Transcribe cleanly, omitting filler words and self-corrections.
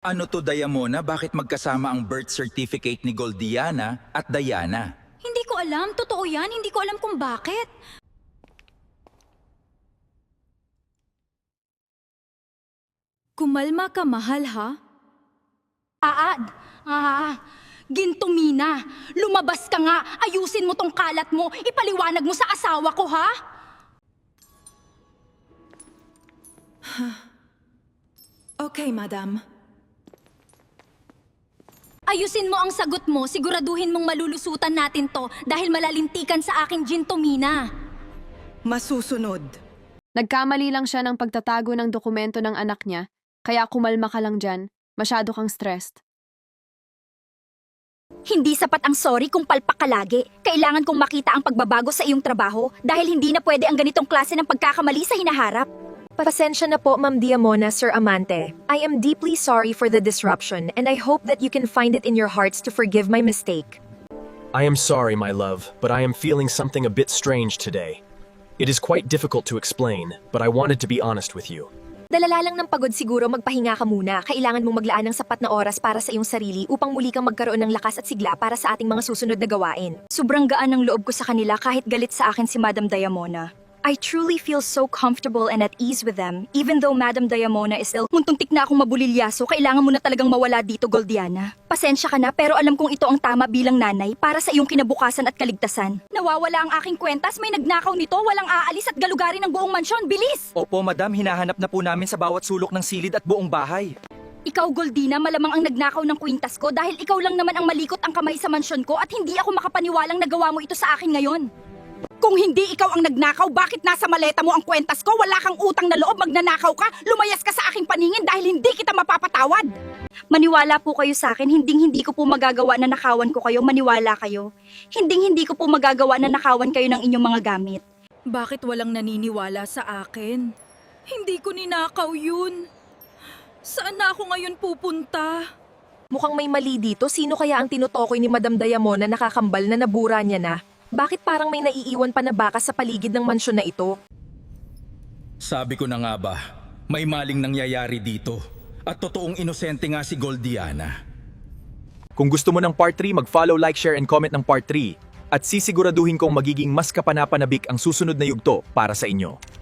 Ano to, Diamona? Bakit magkasama ang birth certificate ni Goldiana at Diana? Hindi ko alam. Totoo yan. Hindi ko alam kung bakit. Kumalma ka, mahal, ha? Aad! Gintumina! Lumabas ka nga! Ayusin mo tong kalat mo! Ipaliwanag mo sa asawa ko, ha? Okay, madam. Ayusin mo ang sagot mo, siguraduhin mong malulusutan natin to dahil malalintikan sa aking gintumina. Masusunod. Nagkamali lang siya ng pagtatago ng dokumento ng anak niya, kaya kumalma ka lang dyan. Masyado kang stressed. Hindi sapat ang sorry kung palpak ka lagi. Kailangan kong makita ang pagbabago sa iyong trabaho dahil hindi na pwede ang ganitong klase ng pagkakamali sa hinaharap. Pasensya na po, Ma'am Diamona, Sir Amante. I am deeply sorry for the disruption and I hope that you can find it in your hearts to forgive my mistake. I am sorry, my love, but I am feeling something a bit strange today. It is quite difficult to explain, but I wanted to be honest with you. Dalala lang ng pagod siguro, magpahinga ka muna. Kailangan mong maglaan ng sapat na oras para sa iyong sarili upang muli kang magkaroon ng lakas at sigla para sa ating mga susunod na gawain. Sobrang gaan ng loob ko sa kanila kahit galit sa akin si Madam Diamona. I truly feel so comfortable and at ease with them, even though Madam Diamona is ill. Muntuntik na akong mabulilyaso, kailangan mo na talagang mawala dito, Goldiana. Pasensya ka na, pero alam kong ito ang tama bilang nanay para sa iyong kinabukasan at kaligtasan. Nawawala ang aking kwentas, may nagnakaw nito, walang aalis at galugarin ng buong mansyon, bilis! Opo, madam, hinahanap na po namin sa bawat sulok ng silid at buong bahay. Ikaw, Goldina, malamang ang nagnakaw ng kwintas ko dahil ikaw lang naman ang malikot ang kamay sa mansyon ko at hindi ako makapaniwalang nagawa mo ito sa akin ngayon. Kung hindi ikaw ang nagnakaw, bakit nasa maleta mo ang kwentas ko? Wala kang utang na loob, magnanakaw ka, lumayas ka sa aking paningin dahil hindi kita mapapatawad. Maniwala po kayo sa akin, hindi ko po magagawa na nakawan ko kayo, maniwala kayo. Hindi ko po magagawa na nakawan kayo ng inyong mga gamit. Bakit walang naniniwala sa akin? Hindi ko ninakaw yun. Saan na ako ngayon pupunta? Mukhang may mali dito. Sino kaya ang tinutokoy ni Madam Diamona na nakakambal na nabura niya na? Bakit parang may naiiwan pa na baka sa paligid ng mansyon na ito? Sabi ko na nga ba, may maling nangyayari dito. At totoong inosente nga si Goldiana. Kung gusto mo ng part 3, mag-follow, like, share, and comment ng part 3. At sisiguraduhin kong magiging mas kapanapanabik ang susunod na yugto para sa inyo.